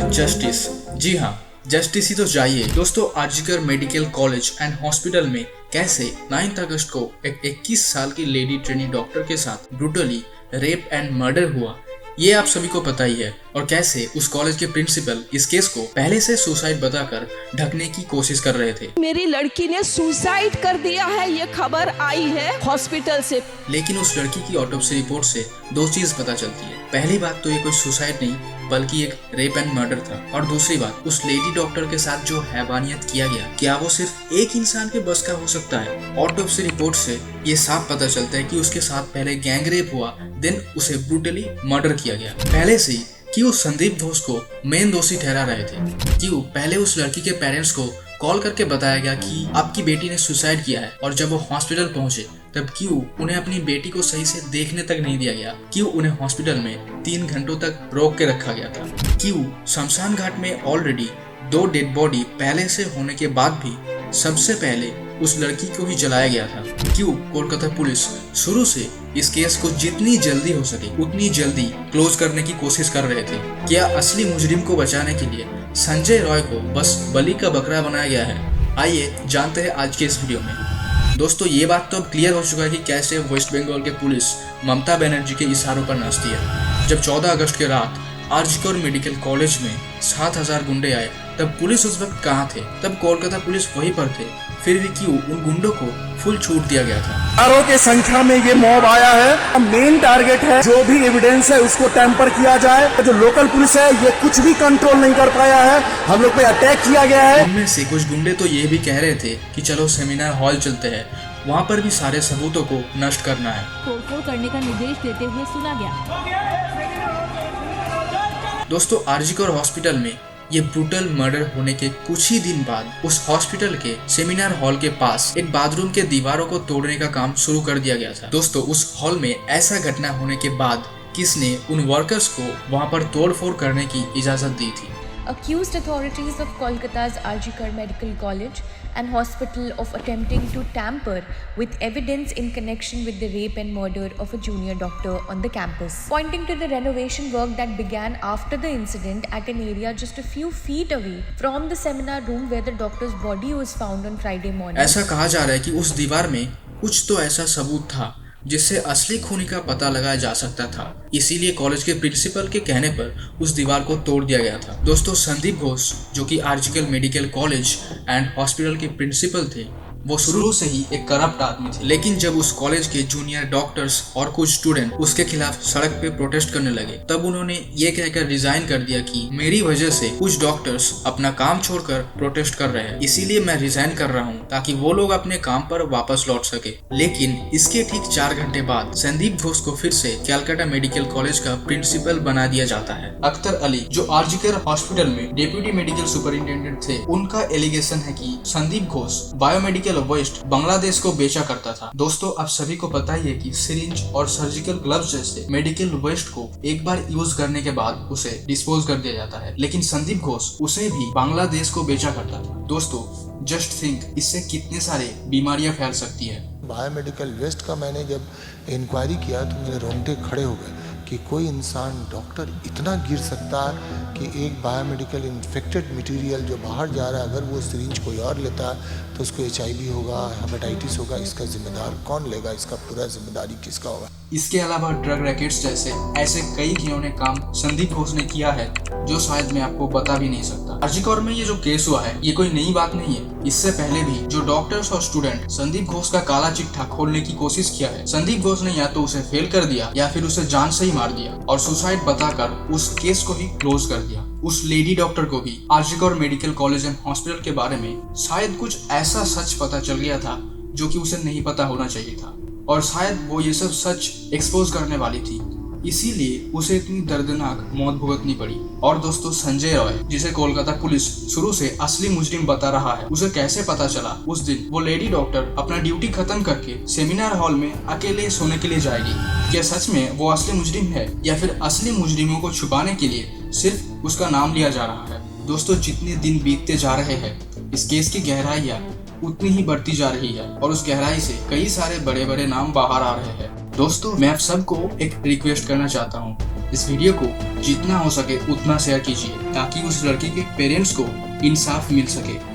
Justice. जी हाँ, justice ही तो चाहिए। दोस्तों, RG Kar medical college and hospital में कैसे 9 अगस्त को एक 21 साल की लेडी ट्रेनी डॉक्टर के साथ ब्रूटली रेप एंड मर्डर हुआ, ये आप सभी को पता ही है। और कैसे उस कॉलेज के प्रिंसिपल इस केस को पहले से सुसाइड बताकर ढकने की कोशिश कर रहे थे। मेरी लड़की ने सुसाइड कर दिया है, ये खबर आई है हॉस्पिटल से। लेकिन उस लड़की की ऑटोप्सी रिपोर्ट से दो चीज पता चलती है। पहली बात तो ये कोई सुसाइड नहीं बल्कि एक रेप एंड मर्डर था। और दूसरी बात, उस लेडी डॉक्टर के साथ जो हैवानियत किया गया, क्या वो सिर्फ एक इंसान के बस का हो सकता है? ऑटोप्सी रिपोर्ट से ये साफ पता चलता है कि उसके साथ पहले गैंग रेप हुआ, देन उसे ब्रूटली मर्डर किया गया। पहले से ही क्यों संदीप घोष को मेन दोषी ठहरा रहे थे? क्यों पहले उस लड़की के पेरेंट्स को कॉल करके बताया गया कि आपकी बेटी ने सुसाइड किया है, और जब वो हॉस्पिटल पहुंचे तब क्यों उन्हें अपनी बेटी को सही से देखने तक नहीं दिया गया? क्यों उन्हें हॉस्पिटल में 3 घंटों तक रोक के रखा गया था? क्यों शमशान घाट में ऑलरेडी 2 डेड बॉडी पहले से होने के बाद भी सबसे पहले उस लड़की को ही जलाया गया था? क्यों कोलकाता पुलिस शुरू से इस केस को जितनी जल्दी हो सके उतनी जल्दी क्लोज करने की कोशिश कर रहे थे? क्या असली मुजरिम को बचाने के लिए संजय रॉय को बस बलि का बकरा बनाया गया है? आइए जानते हैं आज के इस वीडियो में। दोस्तों, ये बात तो अब क्लियर हो चुका है कि कैसे वेस्ट बंगाल के पुलिस ममता बनर्जी के इशारों पर नाचती है। जब 14 अगस्त के रात आर्जिकर मेडिकल कॉलेज में 7000 गुंडे आए, तब पुलिस उस वक्त कहाँ थे? तब कोलकाता पुलिस वहीं पर थे। फिर भी क्यों उन गुंडों को फुल छूट दिया गया था? हजारों के संख्या में ये मॉब आया है। मेन टारगेट है जो भी एविडेंस है उसको टेम्पर किया जाए। जो लोकल पुलिस है ये कुछ भी कंट्रोल नहीं कर पाया है, हम लोग पे अटैक किया गया है। उनमें से कुछ गुंडे तो ये भी कह रहे थे कि चलो सेमिनार हॉल चलते हैं, वहाँ पर भी सारे सबूतों को नष्ट करना है। तोड़फोड़ करने का निर्देश देते हुए सुना गया। दोस्तों, आर्जिकर हॉस्पिटल में ये ब्रूटल मर्डर होने के कुछ ही दिन बाद उस हॉस्पिटल के सेमिनार हॉल के पास एक बाथरूम के दीवारों को तोड़ने का काम शुरू कर दिया गया था। दोस्तों, उस हॉल में ऐसा घटना होने के बाद किसने उन वर्कर्स को वहां पर तोड़फोड़ करने की इजाजत दी थी? Accused authorities of Kolkata's Arjikar Medical College and Hospital of attempting to tamper with evidence in connection with the rape and murder of a junior doctor on the campus, pointing to the renovation work that began after the incident at an area just a few feet away from the seminar room where the doctor's body was found on Friday morning. ऐसा कहा जा रहा है कि उस दीवार में कुछ तो ऐसा सबूत था जिससे असली खूनी का पता लगाया जा सकता था। इसीलिए कॉलेज के प्रिंसिपल के कहने पर उस दीवार को तोड़ दिया गया था। दोस्तों, संदीप घोष जो कि आर्जिकल मेडिकल कॉलेज एंड हॉस्पिटल के प्रिंसिपल थे, वो शुरू से ही एक करप्ट आदमी थे। लेकिन जब उस कॉलेज के जूनियर डॉक्टर्स और कुछ स्टूडेंट उसके खिलाफ सड़क पे प्रोटेस्ट करने लगे, तब उन्होंने ये कहकर रिजाइन कर दिया कि मेरी वजह से कुछ डॉक्टर्स अपना काम छोड़कर प्रोटेस्ट कर रहे हैं, इसीलिए मैं रिजाइन कर रहा हूँ ताकि वो लोग अपने काम पर वापस लौट सके। लेकिन इसके ठीक 4 घंटे बाद संदीप घोष को फिर से कलकत्ता मेडिकल कॉलेज का प्रिंसिपल बना दिया जाता है। अख्तर अली जो आर्जिकर हॉस्पिटल में डेप्यूटी मेडिकल सुपरिटेंडेंट थे, उनका एलिगेशन है कि संदीप घोष बायोमेडिकल वेस्ट बांग्लादेश को बेचा करता था। दोस्तों, आप सभी को पता ही है कि सिरिंज और सर्जिकल ग्लव्स जैसे मेडिकल वेस्ट को एक बार यूज करने के बाद उसे डिस्पोज कर दिया जाता है, लेकिन संदीप घोष उसे भी बांग्लादेश को बेचा करता था। दोस्तों, जस्ट थिंक, इससे कितने सारे बीमारियां फैल सकती है। बायोमेडिकल वेस्ट का मैंने जब इंक्वायरी किया तो मेरे रोंगटे खड़े हो गए कि कोई इंसान डॉक्टर इतना गिर सकता है कि एक बायोमेडिकल इन्फेक्टेड मटेरियल जो बाहर जा रहा है, अगर वो सिरिंज कोई और लेता है तो उसको HIV होगा, हेपेटाइटिस होगा, इसका जिम्मेदार कौन लेगा? इसका पूरा जिम्मेदारी किसका होगा? इसके अलावा ड्रग रैकेट्स जैसे ऐसे कई घिनौने काम संदीप घोष ने किया है जो शायद मैं आपको बता भी नहीं सकता। आर्जिकर में ये जो केस हुआ है ये कोई नई बात नहीं है। इससे पहले भी जो डॉक्टर्स और स्टूडेंट संदीप घोष का काला चिट्ठा खोलने की कोशिश किया है, संदीप घोष ने या तो उसे फेल कर दिया या फिर उसे जान से ही मार दिया और सुसाइड बताकर उस केस को ही क्लोज कर दिया। उस लेडी डॉक्टर को भी RG Kar medical college and hospital के बारे में शायद कुछ ऐसा सच पता चल गया था जो कि उसे नहीं पता होना चाहिए था, और शायद वो ये सब सच एक्सपोज करने वाली थी, इसीलिए उसे इतनी दर्दनाक मौत भुगतनी पड़ी। और दोस्तों, संजय रॉय जिसे कोलकाता पुलिस शुरू से असली मुजरिम बता रहा है, उसे कैसे पता चला उस दिन वो लेडी डॉक्टर अपना ड्यूटी खत्म करके सेमिनार हॉल में अकेले सोने के लिए जाएगी? क्या सच में वो असली मुजरिम है या फिर असली मुजरिमों को छुपाने के लिए सिर्फ उसका नाम लिया जा रहा है? दोस्तों, जितने दिन बीतते जा रहे हैं इस केस की गहराइयाँ उतनी ही बढ़ती जा रही है और उस गहराई से कई सारे बड़े बड़े नाम बाहर आ रहे हैं। दोस्तों, मैं आप सबको एक रिक्वेस्ट करना चाहता हूँ, इस वीडियो को जितना हो सके उतना शेयर कीजिए ताकि उस लड़की के पेरेंट्स को इंसाफ मिल सके।